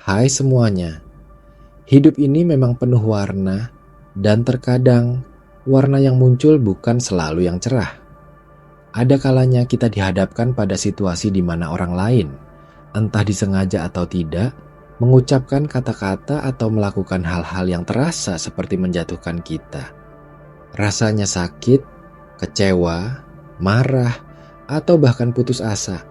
Hai semuanya, hidup ini memang penuh warna dan terkadang warna yang muncul bukan selalu yang cerah. Ada kalanya kita dihadapkan pada situasi di mana orang lain, entah disengaja atau tidak, mengucapkan kata-kata atau melakukan hal-hal yang terasa seperti menjatuhkan kita. Rasanya sakit, kecewa, marah, atau bahkan putus asa.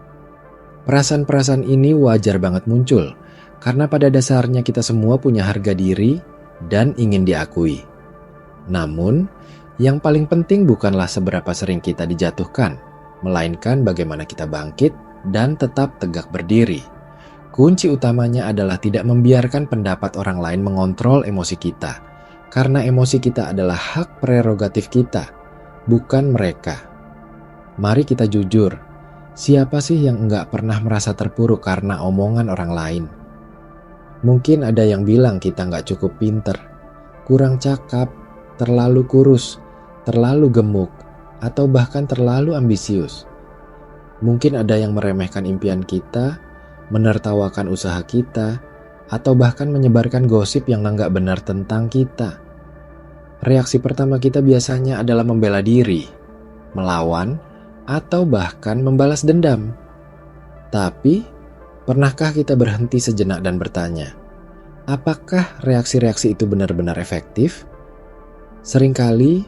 Perasaan-perasaan ini wajar banget muncul, karena pada dasarnya kita semua punya harga diri dan ingin diakui. Namun, yang paling penting bukanlah seberapa sering kita dijatuhkan, melainkan bagaimana kita bangkit dan tetap tegak berdiri. Kunci utamanya adalah tidak membiarkan pendapat orang lain mengontrol emosi kita, karena emosi kita adalah hak prerogatif kita, bukan mereka. Mari kita jujur, siapa sih yang enggak pernah merasa terpuruk karena omongan orang lain? Mungkin ada yang bilang kita nggak cukup pinter, kurang cakap, terlalu kurus, terlalu gemuk, atau bahkan terlalu ambisius. Mungkin ada yang meremehkan impian kita, menertawakan usaha kita, atau bahkan menyebarkan gosip yang nggak benar tentang kita. Reaksi pertama kita biasanya adalah membela diri, melawan, atau bahkan membalas dendam. Tapi, pernahkah kita berhenti sejenak dan bertanya, apakah reaksi-reaksi itu benar-benar efektif? Seringkali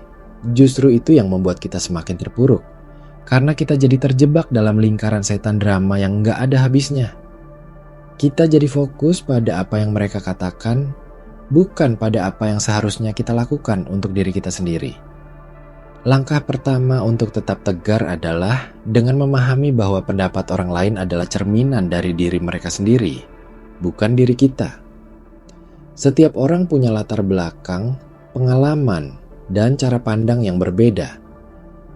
justru itu yang membuat kita semakin terpuruk, karena kita jadi terjebak dalam lingkaran setan drama yang nggak ada habisnya. Kita jadi fokus pada apa yang mereka katakan, bukan pada apa yang seharusnya kita lakukan untuk diri kita sendiri. Langkah pertama untuk tetap tegar adalah dengan memahami bahwa pendapat orang lain adalah cerminan dari diri mereka sendiri, bukan diri kita. Setiap orang punya latar belakang, pengalaman, dan cara pandang yang berbeda.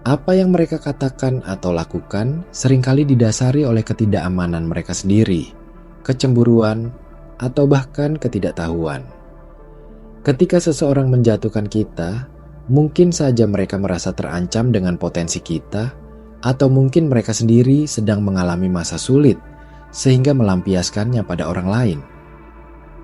Apa yang mereka katakan atau lakukan seringkali didasari oleh ketidakamanan mereka sendiri, kecemburuan, atau bahkan ketidaktahuan. Ketika seseorang menjatuhkan kita, mungkin saja mereka merasa terancam dengan potensi kita, atau mungkin mereka sendiri sedang mengalami masa sulit sehingga melampiaskannya pada orang lain.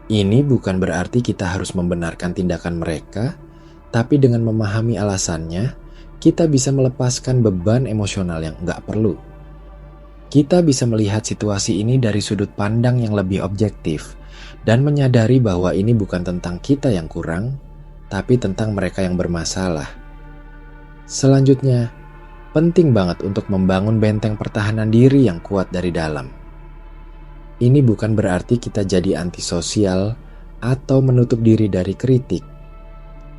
Ini bukan berarti kita harus membenarkan tindakan mereka, tapi dengan memahami alasannya, kita bisa melepaskan beban emosional yang nggak perlu. Kita bisa melihat situasi ini dari sudut pandang yang lebih objektif dan menyadari bahwa ini bukan tentang kita yang kurang, tapi tentang mereka yang bermasalah. Selanjutnya, penting banget untuk membangun benteng pertahanan diri yang kuat dari dalam. Ini bukan berarti kita jadi antisosial atau menutup diri dari kritik.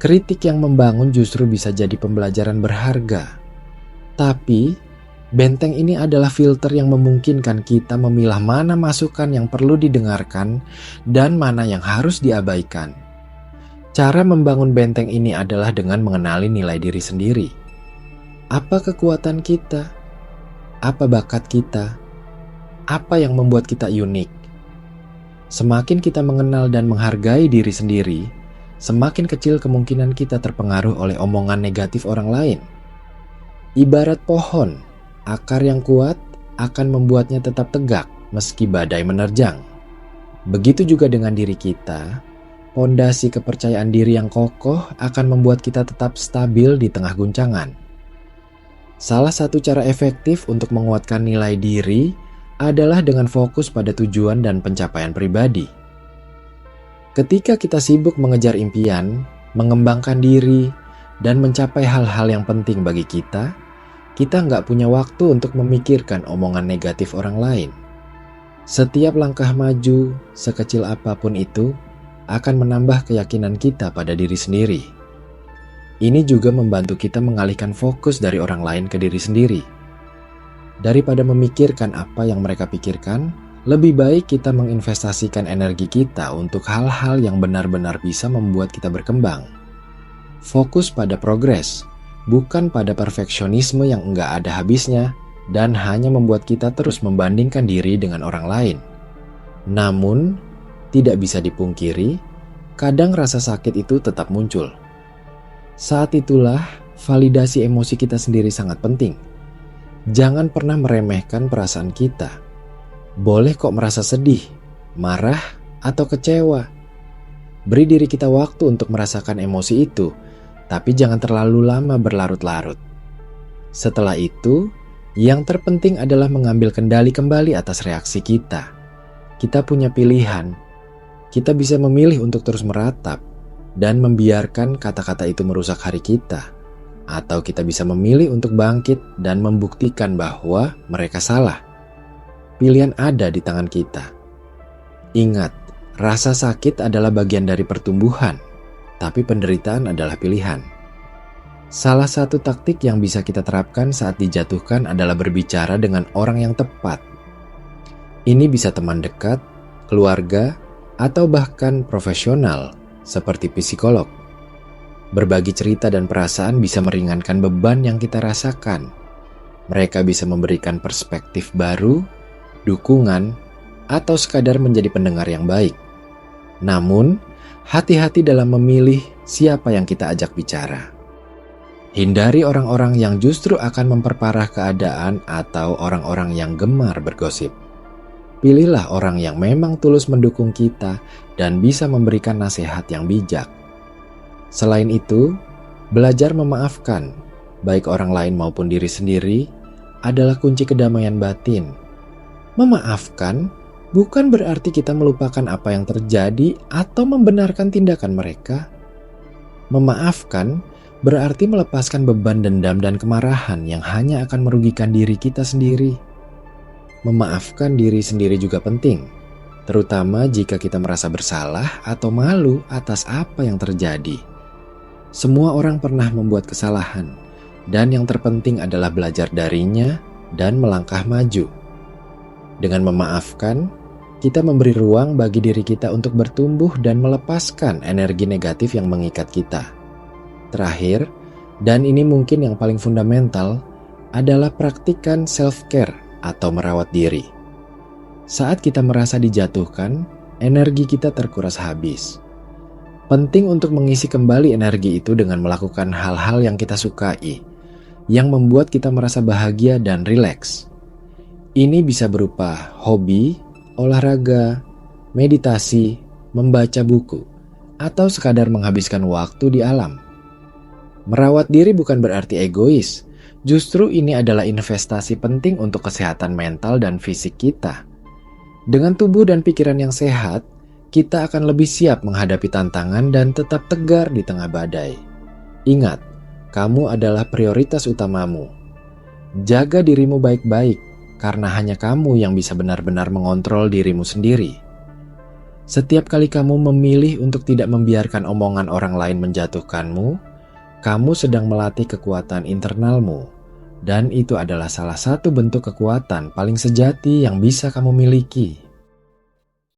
Kritik yang membangun justru bisa jadi pembelajaran berharga. Tapi, benteng ini adalah filter yang memungkinkan kita memilah mana masukan yang perlu didengarkan dan mana yang harus diabaikan. Cara membangun benteng ini adalah dengan mengenali nilai diri sendiri. Apa kekuatan kita? Apa bakat kita? Apa yang membuat kita unik? Semakin kita mengenal dan menghargai diri sendiri, semakin kecil kemungkinan kita terpengaruh oleh omongan negatif orang lain. Ibarat pohon, akar yang kuat akan membuatnya tetap tegak meski badai menerjang. Begitu juga dengan diri kita. Pondasi kepercayaan diri yang kokoh akan membuat kita tetap stabil di tengah guncangan. Salah satu cara efektif untuk menguatkan nilai diri adalah dengan fokus pada tujuan dan pencapaian pribadi. Ketika kita sibuk mengejar impian, mengembangkan diri, dan mencapai hal-hal yang penting bagi kita nggak punya waktu untuk memikirkan omongan negatif orang lain. Setiap langkah maju, sekecil apapun itu, akan menambah keyakinan kita pada diri sendiri. Ini juga membantu kita mengalihkan fokus dari orang lain ke diri sendiri. Daripada memikirkan apa yang mereka pikirkan, lebih baik kita menginvestasikan energi kita untuk hal-hal yang benar-benar bisa membuat kita berkembang. Fokus pada progres, bukan pada perfeksionisme yang enggak ada habisnya dan hanya membuat kita terus membandingkan diri dengan orang lain. Namun, tidak bisa dipungkiri, kadang rasa sakit itu tetap muncul. Saat itulah validasi emosi kita sendiri sangat penting. Jangan pernah meremehkan perasaan kita. Boleh kok merasa sedih, marah, atau kecewa. Beri diri kita waktu untuk merasakan emosi itu, tapi jangan terlalu lama berlarut-larut. Setelah itu, yang terpenting adalah mengambil kendali kembali atas reaksi kita. Kita punya pilihan. Kita bisa memilih untuk terus meratap dan membiarkan kata-kata itu merusak hari kita. Atau kita bisa memilih untuk bangkit dan membuktikan bahwa mereka salah. Pilihan ada di tangan kita. Ingat, rasa sakit adalah bagian dari pertumbuhan, tapi penderitaan adalah pilihan. Salah satu taktik yang bisa kita terapkan saat dijatuhkan adalah berbicara dengan orang yang tepat. Ini bisa teman dekat, keluarga, atau bahkan profesional seperti psikolog. Berbagi cerita dan perasaan bisa meringankan beban yang kita rasakan. Mereka bisa memberikan perspektif baru, dukungan, atau sekadar menjadi pendengar yang baik. Namun, hati-hati dalam memilih siapa yang kita ajak bicara. Hindari orang-orang yang justru akan memperparah keadaan atau orang-orang yang gemar bergosip. Pilihlah orang yang memang tulus mendukung kita dan bisa memberikan nasihat yang bijak. Selain itu, belajar memaafkan, baik orang lain maupun diri sendiri, adalah kunci kedamaian batin. Memaafkan bukan berarti kita melupakan apa yang terjadi atau membenarkan tindakan mereka. Memaafkan berarti melepaskan beban dendam dan kemarahan yang hanya akan merugikan diri kita sendiri. Memaafkan diri sendiri juga penting, terutama jika kita merasa bersalah atau malu atas apa yang terjadi. Semua orang pernah membuat kesalahan, dan yang terpenting adalah belajar darinya dan melangkah maju. Dengan memaafkan, kita memberi ruang bagi diri kita untuk bertumbuh dan melepaskan energi negatif yang mengikat kita. Terakhir, dan ini mungkin yang paling fundamental, adalah praktikan self-care atau merawat diri. Saat kita merasa dijatuhkan, energi kita terkuras habis. Penting untuk mengisi kembali energi itu dengan melakukan hal-hal yang kita sukai, yang membuat kita merasa bahagia dan rileks. Ini bisa berupa hobi, olahraga, meditasi, membaca buku, atau sekadar menghabiskan waktu di alam. Merawat diri bukan berarti egois, justru ini adalah investasi penting untuk kesehatan mental dan fisik kita. Dengan tubuh dan pikiran yang sehat, kita akan lebih siap menghadapi tantangan dan tetap tegar di tengah badai. Ingat, kamu adalah prioritas utamamu. Jaga dirimu baik-baik, karena hanya kamu yang bisa benar-benar mengontrol dirimu sendiri. Setiap kali kamu memilih untuk tidak membiarkan omongan orang lain menjatuhkanmu, kamu sedang melatih kekuatan internalmu. Dan itu adalah salah satu bentuk kekuatan paling sejati yang bisa kamu miliki.